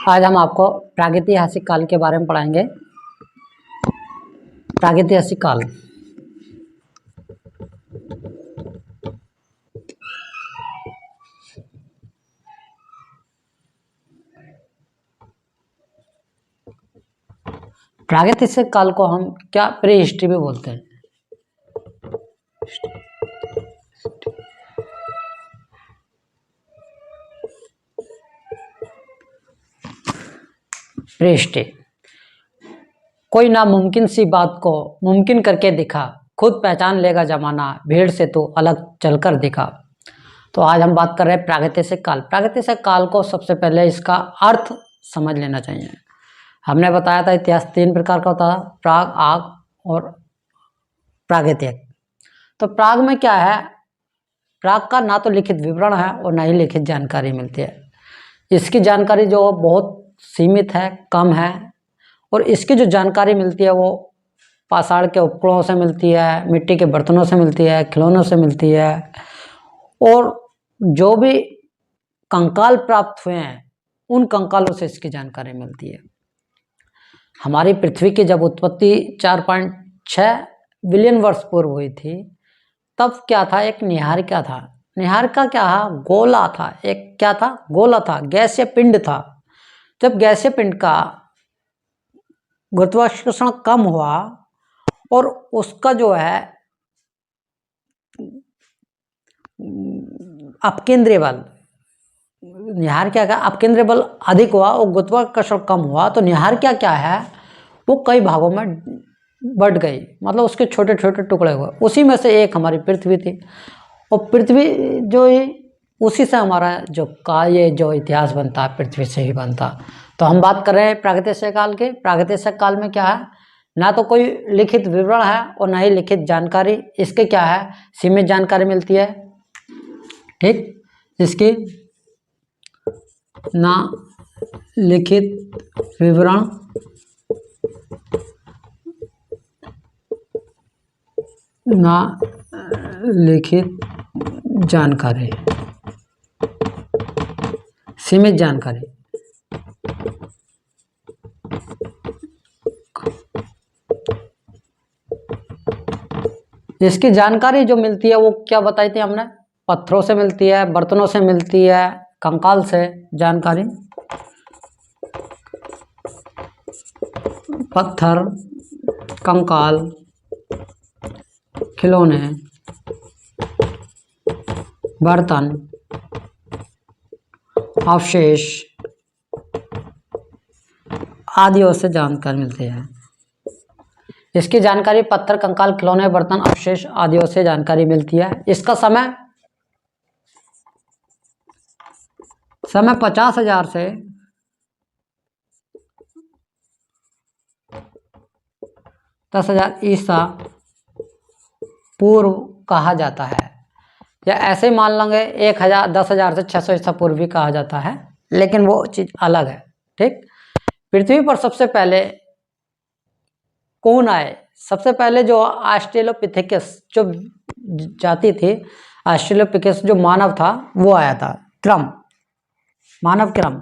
आज हम आपको प्रागैतिहासिक काल के बारे में पढ़ाएंगे। प्रागैतिहासिक काल प्रागैतिहासिक काल को हम क्या प्री हिस्ट्री भी बोलते हैं। प्री हिस्ट्री कोई नामुमकिन सी बात को मुमकिन करके दिखा, खुद पहचान लेगा जमाना, भीड़ से तो अलग चलकर दिखा। तो आज हम बात कर रहे हैं प्रागैतिहासिक काल। प्रागैतिहासिक काल को सबसे पहले इसका अर्थ समझ लेना चाहिए। हमने बताया था इतिहास 3 प्रकार का होता है, प्राग, आग और प्रागैतिहासिक। तो प्राग में क्या है, प्राग का ना तो लिखित विवरण है और ना ही लिखित जानकारी मिलती है। इसकी जानकारी जो बहुत सीमित है, कम है, और इसकी जो जानकारी मिलती है वो पाषाण के उपकरणों से मिलती है, मिट्टी के बर्तनों से मिलती है, खिलौनों से मिलती है, और जो भी कंकाल प्राप्त हुए हैं उन कंकालों से इसकी जानकारी मिलती है। हमारी पृथ्वी की जब उत्पत्ति 4.6 बिलियन वर्ष पूर्व हुई थी, तब क्या था, एक निहारिका था। निहारिका क्या था, गोला था। एक क्या था, गोला था, गैसीय पिंड था। जब गैसीय पिंड का गुरुत्वाकर्षण कम हुआ और उसका जो है अपकेंद्रीय बल, निहारिका का अपकेंद्रीय बल अधिक हुआ और गुरुत्वाकर्षण कम हुआ, तो निहारिका क्या है, वो कई भागों में बढ़ गई, मतलब उसके छोटे छोटे टुकड़े हुए। उसी में से एक हमारी पृथ्वी थी, और पृथ्वी जो उसी से हमारा जो इतिहास बनता है पृथ्वी से ही बनता। तो हम बात कर रहे हैं प्रागैतिहासिक काल के। प्रागैतिहासिक काल में क्या है, ना तो कोई लिखित विवरण है और ना ही लिखित जानकारी। इसके क्या है, सीमित जानकारी मिलती है। ठीक, इसकी ना लिखित विवरण ना लिखित जानकारी, सीमित जानकारी। इसकी जानकारी जो मिलती है वो क्या बताई थी हमने, पत्थरों से मिलती है, बर्तनों से मिलती है, कंकाल से जानकारी। पत्थर, कंकाल, खिलौने, बर्तन, अवशेष आदियों से जानकारी मिलती है। इसकी जानकारी पत्थर, कंकाल, खिलौने, बर्तन, अवशेष आदियों से जानकारी मिलती है। इसका समय 50,000 से 10,000 ईसा पूर्व कहा जाता है, या ऐसे मान लेंगे 10,000 से 600 ईसा पूर्व भी कहा जाता है, लेकिन वो चीज अलग है। ठीक, पृथ्वी पर सबसे पहले कौन आए, सबसे पहले जो ऑस्ट्रेलोपिथेकस जो जाति थी, ऑस्ट्रेलोपिथेकस जो मानव था वो आया था। क्रम, मानव क्रम।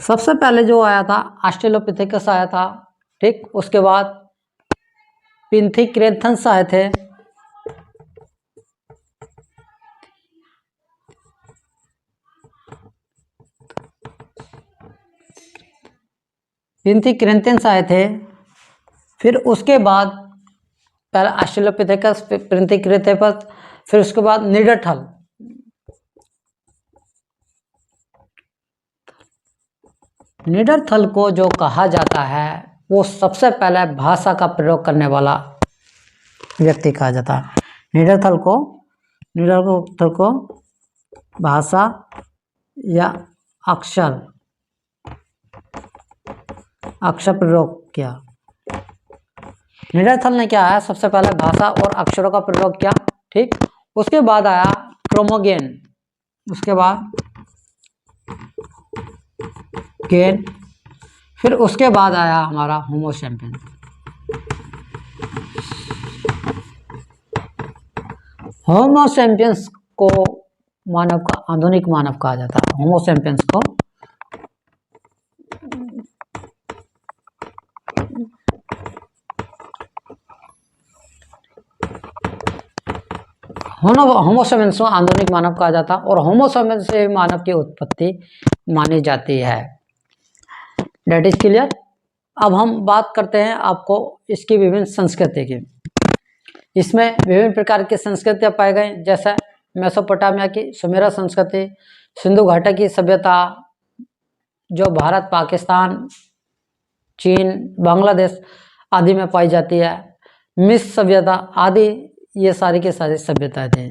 सबसे पहले जो आया था ऑस्ट्रेलोपिथेकस आया था। ठीक, उसके बाद पिंथिक्रेंथन्स आए थे। पिंथिक्रेंथन्स आए थे। फिर उसके बाद पहले ऑस्ट्रेलोपिथेकस, पिंथिक्रेंथन्स, फिर उसके बाद निडरथल। निडरथल को जो कहा जाता है वो सबसे पहले भाषा का प्रयोग करने वाला व्यक्ति कहा जाता है। निडरथल को भाषा या अक्षर प्रयोग किया। निडरथल ने क्या है, सबसे पहले भाषा और अक्षरों का प्रयोग किया। ठीक, उसके बाद आया क्रोमोगेन, उसके बाद गेन, फिर उसके बाद आया हमारा होमो सैपियंस। होमो सैपियंस को मानव का आधुनिक मानव कहा जाता है। होमो सैपियंस को होमो सैपियंस को आधुनिक मानव कहा जाता है और होमो सैपियंस से मानव की उत्पत्ति मानी जाती है। That is clear. अब हम बात करते हैं आपको इसकी विभिन्न संस्कृति की। इसमें विभिन्न प्रकार की संस्कृतियां पाई गई, जैसा मेसोपोटामिया की सुमेरा संस्कृति, सिंधु घाटी की सभ्यता जो भारत, पाकिस्तान, चीन, बांग्लादेश आदि में पाई जाती है, मिस्र सभ्यता आदि, ये सारी की सारी सभ्यताएं थी।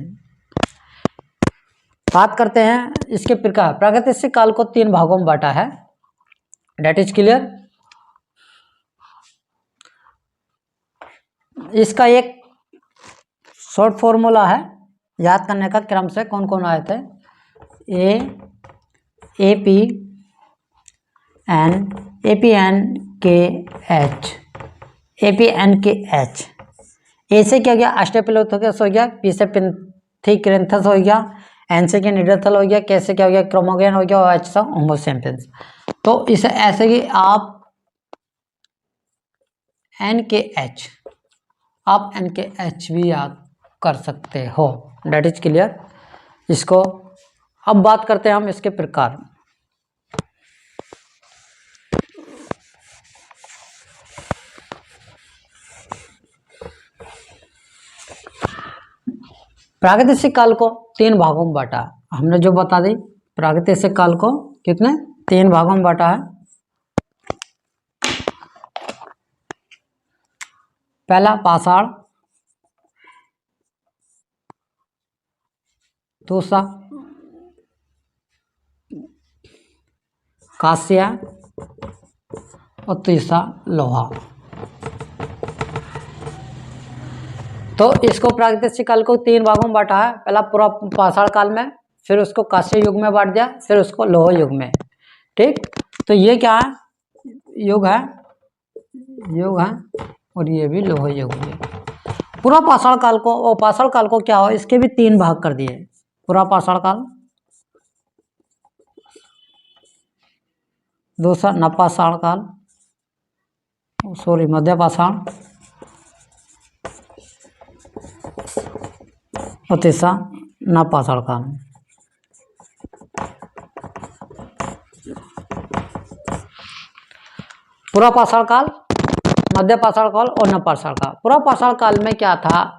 बात करते हैं इसके प्रकार। प्रागैतिहासिक काल को 3 भागों में बांटा है। That is clear. इसका एक शॉर्ट फॉर्मूला है, याद करने का क्रम से कौन कौन आए थे। ए पी एन के एच। ए से क्या हो गया, ऑस्ट्रेलोपिथेकस हो गया, पी से पिथेकैरेंथस हो गया, एन से क्या निडरथल हो गया, के से क्या हो गया, क्रोमैगन हो गया और एच से होमो सैपियंस। तो इसे ऐसे ही आप एन के एच भी याद कर सकते हो। That is clear. इसको अब बात करते हैं हम इसके प्रकार। प्रागैतिहासिक काल को 3 भागों में बांटा। हमने जो बता दी, प्रागैतिहासिक काल को कितने 3 भागों में बांटा है। पहला पाषाण, दूसरा कांस्य और तीसरा लोहा। तो इसको प्रागैतिहासिक काल को 3 भागों में बांटा है। पहला पूरा पाषाण काल में, फिर उसको कांस्य युग में बांट दिया, फिर उसको लोह युग में। ठीक, तो ये क्या है, युग है और ये भी लोह युग है। पूरा पाषाण काल को और पाषाण काल को क्या हो, इसके भी 3 भाग कर दिए। पूरा पाषाण काल, दूसरा नवपाषाण काल, मध्य पाषाण और तीसरा नवपाषाण काल। पूरा पाषाण काल, मध्य पाषाण काल और नवपाषाण काल। पूरा पाषाण काल में क्या था,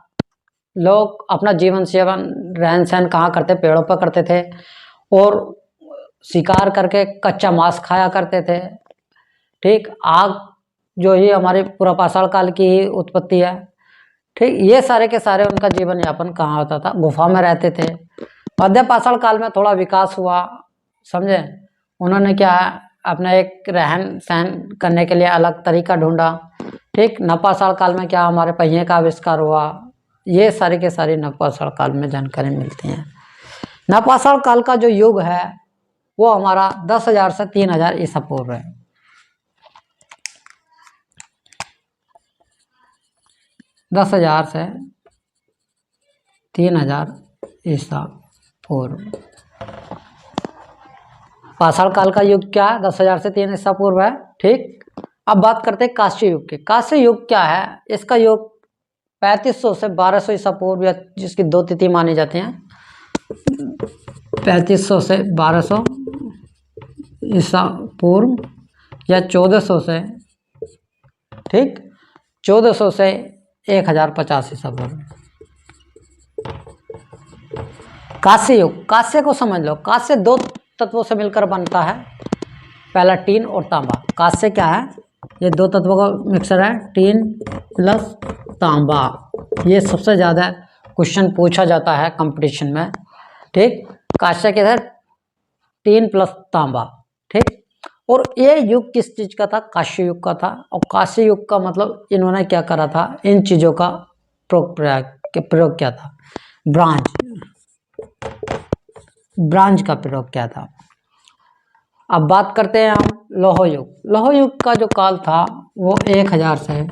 लोग अपना जीवन सेवन रहन सहन कहाँ करते, पेड़ों पर करते थे और शिकार करके कच्चा मांस खाया करते थे। ठीक, आग जो ही हमारे पूरा पाषाण काल की ही उत्पत्ति है। ठीक, ये सारे के सारे उनका जीवन यापन कहाँ होता था, गुफा में रहते थे। मध्य पाषाण काल में थोड़ा विकास हुआ, समझे, उन्होंने क्या अपना एक रहन सहन करने के लिए अलग तरीका ढूंढा। ठीक, नवपाषाण काल में क्या हमारे पहिए का आविष्कार हुआ। ये सारे के सारे नवपाषाण काल में जानकारी मिलती है। नवपाषाण काल का जो युग है वो हमारा 10,000 से 3,000 ईसा पूर्व है। 10,000 से 3,000 ईसा पूर्व। पाषाण काल का युग क्या है, 10,000 से 3 ईसा पूर्व है। ठीक, अब बात करते हैं कांस्य युग के। कांस्य युग क्या है, इसका युग 3500 से 1200 ईसा पूर्व, या जिसकी 2 तिथि मानी जाती हैं, 3500 से 1200 ईसा पूर्व या 1400 से, ठीक, 1400 से 1050 ईसा पूर्व। कांस्य युग, कांस्य को समझ लो, कांस्य 2 तत्वों से मिलकर बनता है। पहला टीन और तांबा। कांस्य क्या है, ये 2 तत्वों का मिक्सर है, टीन प्लस तांबा। ये सबसे ज़्यादा क्वेश्चन पूछा जाता है कंपटीशन में। ठीक, कांस्य के साथ टीन प्लस तांबा। ठीक, और ये युग किस चीज़ का था, कांस्य युग का था। और कांस्य युग का मतलब इन्होंने क्या करा था, इन चीज़ों का प्रयोग किया था, ब्रांज का प्रयोग किया था। अब बात करते हैं हम लौह युग। लौह युग का जो काल था वो 1000 से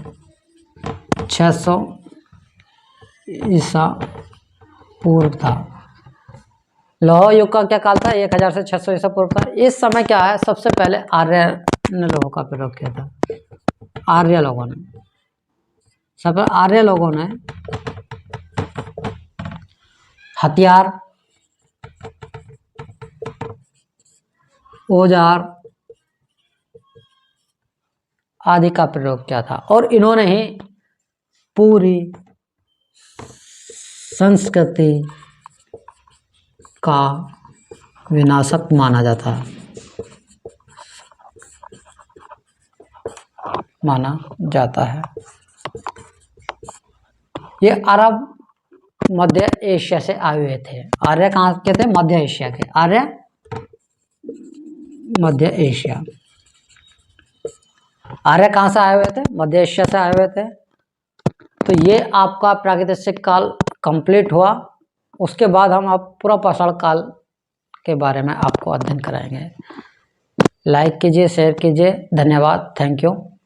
600 ईसा पूर्व था। लौह युग का क्या काल था? 1000 से 600 ईसा पूर्व था। इस समय क्या है, सबसे पहले आर्य ने लोगों का प्रयोग किया था। आर्य लोगों ने, सब आर्य लोगों ने हथियार, औजार आदि का प्रयोग किया था और इन्होंने ही पूरी संस्कृति का विनाशक माना जाता है, ये अरब मध्य एशिया से आए हुए थे। आर्य कहाँ के थे? मध्य एशिया के। आर्य मध्य एशिया। आर्य कहाँ से आए हुए थे? मध्य एशिया से आए हुए थे। तो ये आपका प्रागैतिहासिक काल कंप्लीट हुआ। उसके बाद हम आप पूरा पाषाण काल के बारे में आपको अध्ययन कराएंगे। लाइक कीजिए, शेयर कीजिए। धन्यवाद। Thank you.